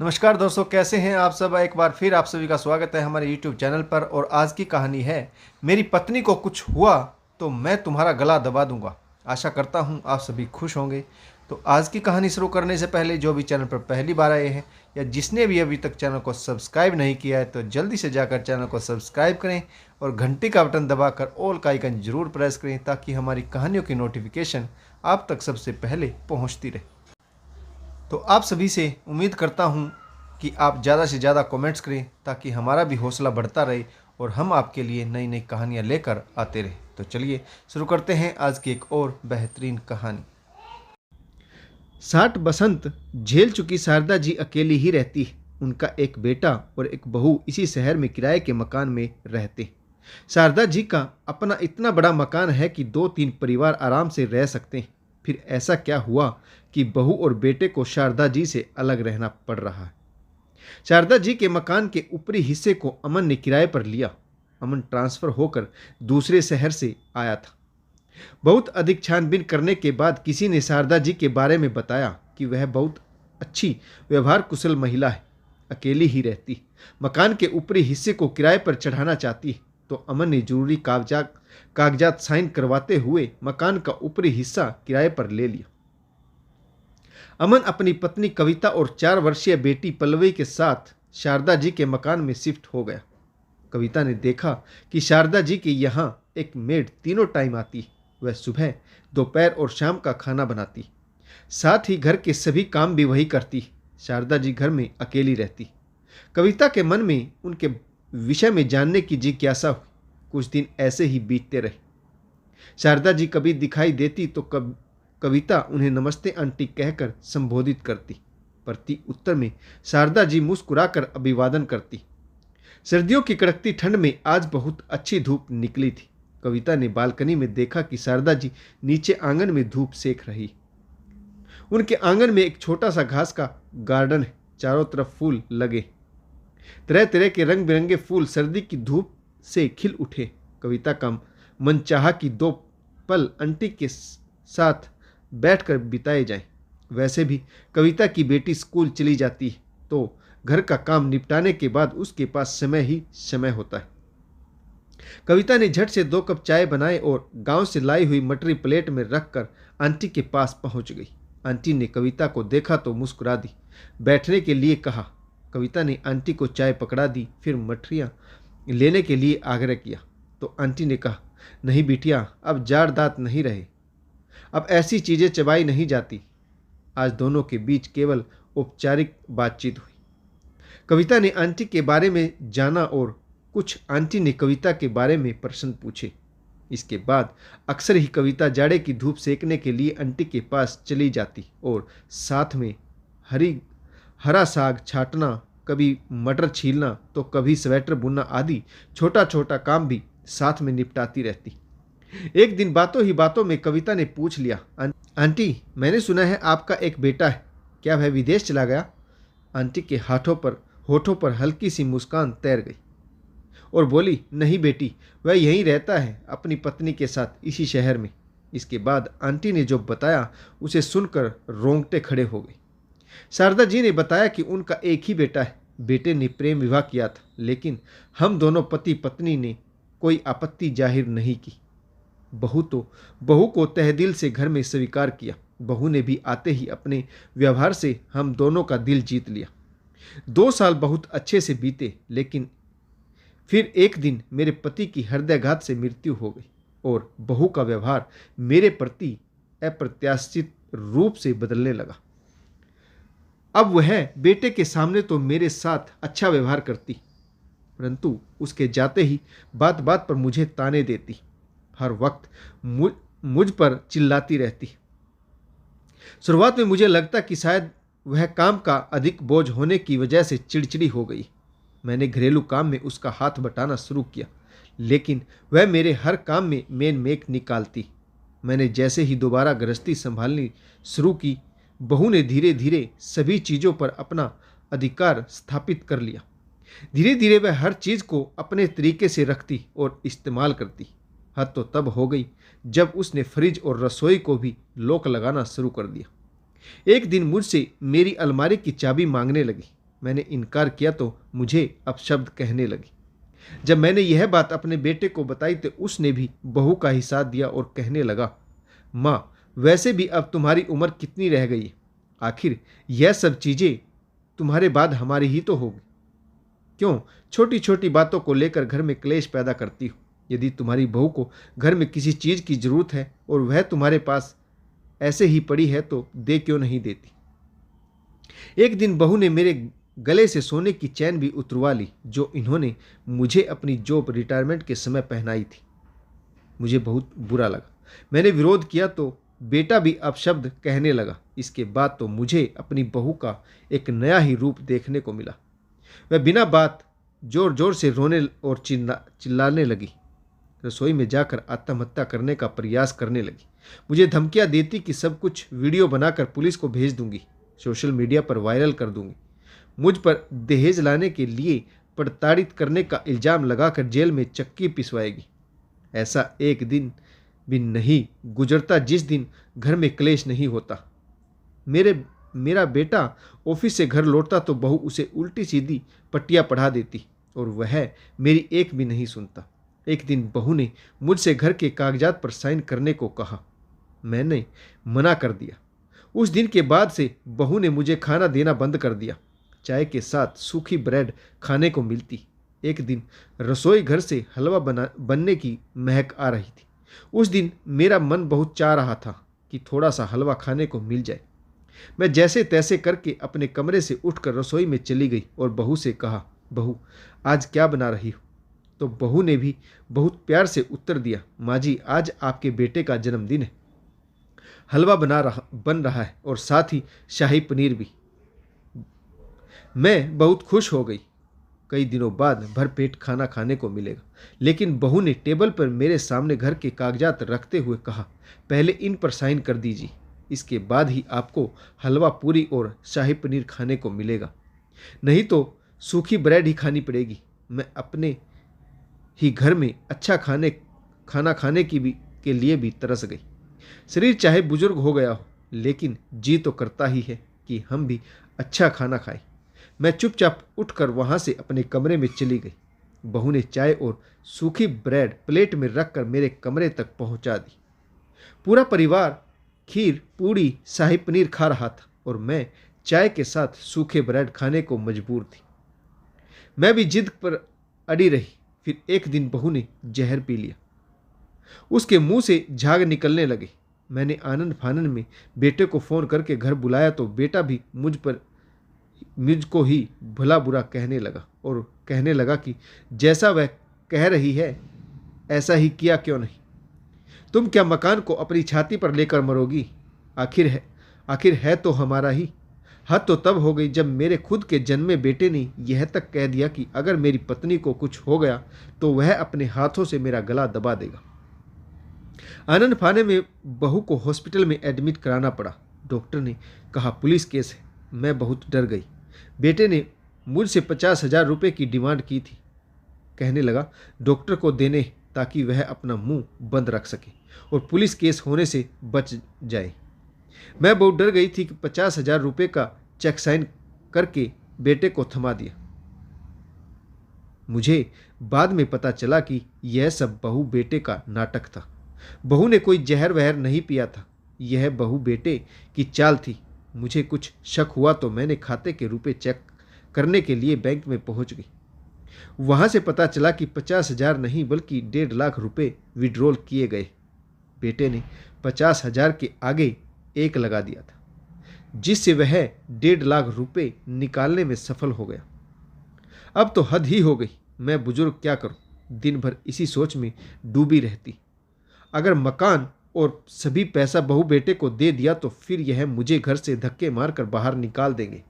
नमस्कार दोस्तों, कैसे हैं आप सब। एक बार फिर आप सभी का स्वागत है हमारे YouTube चैनल पर। और आज की कहानी है मेरी पत्नी को कुछ हुआ तो मैं तुम्हारा गला दबा दूंगा। आशा करता हूं आप सभी खुश होंगे। तो आज की कहानी शुरू करने से पहले जो भी चैनल पर पहली बार आए हैं या जिसने भी अभी तक चैनल को सब्सक्राइब नहीं किया है तो जल्दी से जाकर चैनल को सब्सक्राइब करें और घंटी का बटन दबाकर ऑल का आइकन जरूर प्रेस करें ताकि हमारी कहानियों की नोटिफिकेशन आप तक सबसे पहले पहुँचती रहे। तो आप सभी से उम्मीद करता हूं कि आप ज़्यादा से ज़्यादा कमेंट्स करें ताकि हमारा भी हौसला बढ़ता रहे और हम आपके लिए नई नई कहानियां लेकर आते रहे। तो चलिए शुरू करते हैं आज की एक और बेहतरीन कहानी। 60 बसंत झेल चुकी शारदा जी अकेली ही रहती है। उनका एक बेटा और एक बहू इसी शहर में किराए के मकान में रहते। शारदा जी का अपना इतना बड़ा मकान है कि 2-3 परिवार आराम से रह सकते हैं। फिर ऐसा क्या हुआ कि बहू और बेटे को शारदा जी से अलग रहना पड़ रहा है। शारदा जी के मकान के ऊपरी हिस्से को अमन ने किराए पर लिया। अमन ट्रांसफर होकर दूसरे शहर से आया था। बहुत अधिक छानबीन करने के बाद किसी ने शारदा जी के बारे में बताया कि वह बहुत अच्छी व्यवहार कुशल महिला है, अकेली ही रहती, मकान के ऊपरी हिस्से को किराए पर चढ़ाना चाहती है। तो अमन ने जरूरी कागजात साइन करवाते हुए मकान का ऊपरी हिस्सा किराए पर ले लिया। अमन अपनी पत्नी कविता और 4 वर्षीय बेटी पल्लवी के साथ शारदा जी के मकान में शिफ्ट हो गया। कविता ने देखा कि शारदा जी के यहाँ एक मेड तीनों टाइम आती। वह सुबह, दोपहर और शाम का खाना बनाती, साथ ही घर के सभी काम भी वही करती। शारदा जी घर में अकेली रहती। कविता के मन में उनके विषय में जानने की जिज्ञासा हुई। कुछ दिन ऐसे ही बीतते रहे। शारदा जी कभी दिखाई देती तो कविता उन्हें नमस्ते आंटी कहकर संबोधित करती। प्रति उत्तर में शारदा जी मुस्कुराकर अभिवादन करती। सर्दियों की कड़कती ठंड में आज बहुत अच्छी धूप निकली थी। कविता ने बालकनी में देखा कि शारदा जी नीचे आंगन में धूप सेक रही। उनके आंगन में एक छोटा सा घास का गार्डन है, चारों तरफ फूल लगे। तरह तरह के रंग बिरंगे फूल सर्दी की धूप से खिल उठे। कविता का मन चाहा कि 2 पल आंटी के साथ बैठकर बिताए जाएं। वैसे भी कविता की बेटी स्कूल चली जाती है तो घर का काम निपटाने के बाद उसके पास समय ही समय होता है। कविता ने झट से 2 कप चाय बनाए और गांव से लाई हुई मटरी प्लेट में रखकर आंटी के पास पहुंच गई। आंटी ने कविता को देखा तो मुस्कुरा दी, बैठने के लिए कहा। कविता ने आंटी को चाय पकड़ा दी, फिर मठरियाँ लेने के लिए आग्रह किया तो आंटी ने कहा, नहीं बिटिया, अब जाड़ दांत नहीं रहे, अब ऐसी चीज़ें चबाई नहीं जाती। आज दोनों के बीच केवल औपचारिक बातचीत हुई। कविता ने आंटी के बारे में जाना और कुछ आंटी ने कविता के बारे में प्रश्न पूछे। इसके बाद अक्सर ही कविता जाड़े की धूप सेकने के लिए आंटी के पास चली जाती और साथ में हरा साग छाटना, कभी मटर छीलना तो कभी स्वेटर बुनना आदि छोटा छोटा काम भी साथ में निपटाती रहती। एक दिन बातों ही बातों में कविता ने पूछ लिया, आंटी, मैंने सुना है आपका एक बेटा है, क्या वह विदेश चला गया? आंटी के होठों पर हल्की सी मुस्कान तैर गई और बोली, नहीं बेटी, वह यहीं रहता है अपनी पत्नी के साथ इसी शहर में। इसके बाद आंटी ने जो बताया उसे सुनकर रोंगटे खड़े हो गए। शारदा जी ने बताया कि उनका एक ही बेटा है। बेटे ने प्रेम विवाह किया था, लेकिन हम दोनों पति पत्नी ने कोई आपत्ति जाहिर नहीं की। बहू को तहदिल से घर में स्वीकार किया। बहू ने भी आते ही अपने व्यवहार से हम दोनों का दिल जीत लिया। 2 साल बहुत अच्छे से बीते, लेकिन फिर एक दिन मेरे पति की हृदयाघात से मृत्यु हो गई और बहू का व्यवहार मेरे प्रति अप्रत्याशित रूप से बदलने लगा। अब वह बेटे के सामने तो मेरे साथ अच्छा व्यवहार करती, परंतु उसके जाते ही बात बात पर मुझे ताने देती, हर वक्त मुझ पर चिल्लाती रहती। शुरुआत में मुझे लगता कि शायद वह काम का अधिक बोझ होने की वजह से चिड़चिड़ी हो गई। मैंने घरेलू काम में उसका हाथ बटाना शुरू किया, लेकिन वह मेरे हर काम में मेन मेक निकालती। मैंने जैसे ही दोबारा गृहस्थी संभालनी शुरू की, बहू ने धीरे धीरे सभी चीज़ों पर अपना अधिकार स्थापित कर लिया। धीरे धीरे वह हर चीज़ को अपने तरीके से रखती और इस्तेमाल करती। हद तो तब हो गई जब उसने फ्रिज और रसोई को भी लॉक लगाना शुरू कर दिया। एक दिन मुझसे मेरी अलमारी की चाबी मांगने लगी। मैंने इनकार किया तो मुझे अपशब्द कहने लगी। जब मैंने यह बात अपने बेटे को बताई तो उसने भी बहू का ही साथ दिया और कहने लगा, माँ, वैसे भी अब तुम्हारी उम्र कितनी रह गई है? आखिर यह सब चीज़ें तुम्हारे बाद हमारी ही तो होगी। क्यों छोटी छोटी बातों को लेकर घर में क्लेश पैदा करती हो? यदि तुम्हारी बहू को घर में किसी चीज़ की ज़रूरत है और वह तुम्हारे पास ऐसे ही पड़ी है तो दे क्यों नहीं देती? एक दिन बहू ने मेरे गले से सोने की चैन भी उतरवा ली जो इन्होंने मुझे अपनी जॉब रिटायरमेंट के समय पहनाई थी। मुझे बहुत बुरा लगा। मैंने विरोध किया तो बेटा भी अपशब्द कहने लगा। इसके बाद तो मुझे अपनी बहू का एक नया ही रूप देखने को मिला। वह बिना बात जोर जोर से रोने और चिल्लाने लगी। रसोई में जाकर आत्महत्या करने का प्रयास करने लगी। मुझे धमकियां देती कि सब कुछ वीडियो बनाकर पुलिस को भेज दूंगी, सोशल मीडिया पर वायरल कर दूंगी। मुझ पर दहेज लाने के लिए प्रताड़ित करने का इल्ज़ाम लगाकर जेल में चक्की पिसवाएगी। ऐसा एक दिन भी नहीं गुजरता जिस दिन घर में क्लेश नहीं होता। मेरा बेटा ऑफिस से घर लौटता तो बहू उसे उल्टी सीधी पट्टियाँ पढ़ा देती और वह मेरी एक भी नहीं सुनता। एक दिन बहू ने मुझसे घर के कागजात पर साइन करने को कहा। मैंने मना कर दिया। उस दिन के बाद से बहू ने मुझे खाना देना बंद कर दिया। चाय के साथ सूखी ब्रेड खाने को मिलती। एक दिन रसोई घर से हलवा बनने की महक आ रही थी। उस दिन मेरा मन बहुत चाह रहा था कि थोड़ा सा हलवा खाने को मिल जाए। मैं जैसे तैसे करके अपने कमरे से उठकर रसोई में चली गई और बहू से कहा, बहू, आज क्या बना रही हो? तो बहू ने भी बहुत प्यार से उत्तर दिया, माँ जी, आज आपके बेटे का जन्मदिन है। हलवा बन रहा है और साथ ही शाही पनीर भी। मैं बहुत खुश हो गई। कई दिनों बाद भरपेट खाना खाने को मिलेगा। लेकिन बहू ने टेबल पर मेरे सामने घर के कागजात रखते हुए कहा, पहले इन पर साइन कर दीजिए, इसके बाद ही आपको हलवा पूरी और शाही पनीर खाने को मिलेगा, नहीं तो सूखी ब्रेड ही खानी पड़ेगी। मैं अपने ही घर में अच्छा खाना खाने के लिए भी तरस गई। शरीर चाहे बुजुर्ग हो गया हो, लेकिन जी तो करता ही है कि हम भी अच्छा खाना खाएं। मैं चुपचाप उठकर वहां से अपने कमरे में चली गई। बहू ने चाय और सूखी ब्रेड प्लेट में रखकर मेरे कमरे तक पहुंचा दी। पूरा परिवार खीर, पूड़ी, शाही पनीर खा रहा था और मैं चाय के साथ सूखे ब्रेड खाने को मजबूर थी। मैं भी जिद पर अड़ी रही। फिर एक दिन बहू ने जहर पी लिया। उसके मुंह से झाग निकलने लगे। मैंने आनंद फानन में बेटे को फ़ोन करके घर बुलाया तो बेटा भी मुझको ही भला बुरा कहने लगा और कहने लगा कि जैसा वह कह रही है ऐसा ही किया क्यों नहीं? तुम क्या मकान को अपनी छाती पर लेकर मरोगी? आखिर है तो हमारा ही। हद तो तब हो गई जब मेरे खुद के जन्मे बेटे ने यह तक कह दिया कि अगर मेरी पत्नी को कुछ हो गया तो वह अपने हाथों से मेरा गला दबा देगा। आनंद फाने में बहू को हॉस्पिटल में एडमिट कराना पड़ा। डॉक्टर ने कहा पुलिस केस है। मैं बहुत डर गई। बेटे ने मुझसे 50,000 रुपये की डिमांड की थी। कहने लगा डॉक्टर को देने ताकि वह अपना मुंह बंद रख सके और पुलिस केस होने से बच जाए। मैं बहुत डर गई थी कि 50,000 रुपये का चेक साइन करके बेटे को थमा दिया। मुझे बाद में पता चला कि यह सब बहू बेटे का नाटक था। बहू ने कोई जहर वहर नहीं पिया था। यह बहू बेटे की चाल थी। मुझे कुछ शक हुआ तो मैंने खाते के रुपए चेक करने के लिए बैंक में पहुंच गई। वहां से पता चला कि 50,000 नहीं बल्कि 1.5 लाख रुपए विड्रॉल किए गए। बेटे ने 50,000 के आगे 1 लगा दिया था, जिससे वह 1.5 लाख रुपए निकालने में सफल हो गया। अब तो हद ही हो गई। मैं बुजुर्ग क्या करूं? दिन भर इसी सोच में डूबी रहती। अगर मकान और सभी पैसा बहू बेटे को दे दिया तो फिर यह मुझे घर से धक्के मारकर बाहर निकाल देंगे।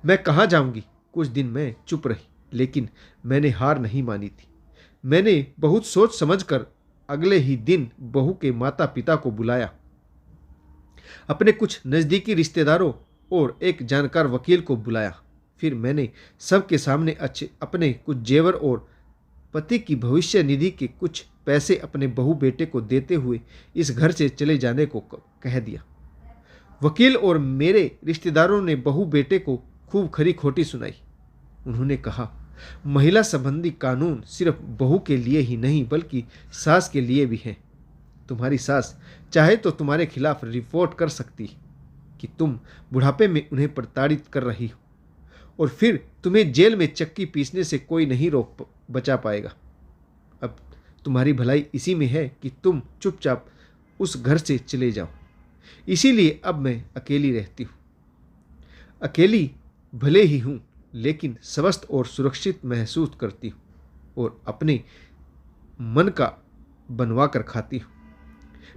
मैं कहाँ जाऊंगी? कुछ दिन मैं चुप रही, लेकिन मैंने हार नहीं मानी थी। मैंने बहुत सोच समझकर अगले ही दिन बहू के माता पिता को बुलाया। अपने कुछ नज़दीकी रिश्तेदारों और एक जानकार वकील को बुलाया। फिर मैंने सबके सामने अपने कुछ जेवर और पति की भविष्य निधि के कुछ पैसे अपने बहू बेटे को देते हुए इस घर से चले जाने को कह दिया। वकील और मेरे रिश्तेदारों ने बहू बेटे को खूब खरी खोटी सुनाई। उन्होंने कहा, महिला संबंधी कानून सिर्फ बहू के लिए ही नहीं बल्कि सास के लिए भी है। तुम्हारी सास चाहे तो तुम्हारे खिलाफ रिपोर्ट कर सकती है कि तुम बुढ़ापे में उन्हें प्रताड़ित कर रही हो, और फिर तुम्हें जेल में चक्की पीसने से कोई नहीं रोक बचा पाएगा। अब तुम्हारी भलाई इसी में है कि तुम चुपचाप उस घर से चले जाओ। इसीलिए अब मैं अकेली रहती हूँ। अकेली भले ही हूँ, लेकिन स्वस्थ और सुरक्षित महसूस करती हूँ और अपने मन का बनवा कर खाती हूँ।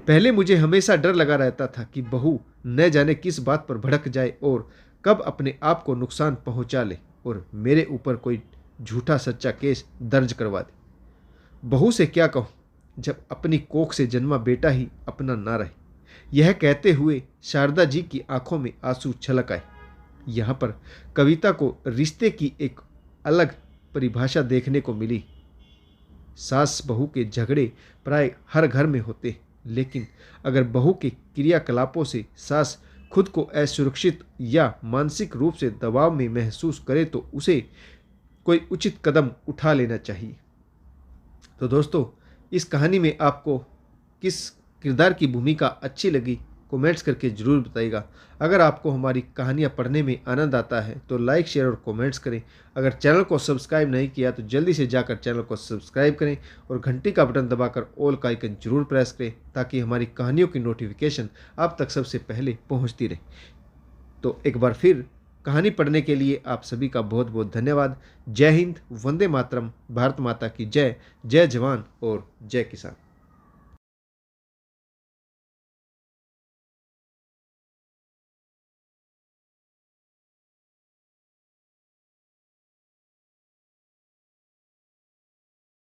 पहले मुझे हमेशा डर लगा रहता था कि बहू न जाने किस बात पर भड़क जाए और कब अपने आप को नुकसान पहुंचा ले और मेरे ऊपर कोई झूठा सच्चा केस दर्ज करवा दे। बहू से क्या कहूँ जब अपनी कोख से जन्मा बेटा ही अपना ना रहे। यह कहते हुए शारदा जी की आंखों में आंसू छलक आए। यहाँ पर कविता को रिश्ते की एक अलग परिभाषा देखने को मिली। सास बहू के झगड़े प्राय हर घर में होते, लेकिन अगर बहू के क्रियाकलापों से सास खुद को असुरक्षित या मानसिक रूप से दबाव में महसूस करे तो उसे कोई उचित कदम उठा लेना चाहिए। तो दोस्तों, इस कहानी में आपको किस किरदार की भूमिका अच्छी लगी कमेंट्स करके ज़रूर बताइएगा। अगर आपको हमारी कहानियाँ पढ़ने में आनंद आता है तो लाइक, शेयर और कमेंट्स करें। अगर चैनल को सब्सक्राइब नहीं किया तो जल्दी से जाकर चैनल को सब्सक्राइब करें और घंटी का बटन दबाकर ऑल का आइकन जरूर प्रेस करें ताकि हमारी कहानियों की नोटिफिकेशन आप तक सबसे पहले पहुँचती रहे। तो एक बार फिर कहानी पढ़ने के लिए आप सभी का बहुत बहुत धन्यवाद। जय हिंद, वंदे मातरम, भारत माता की जय। जय जवान और जय किसान।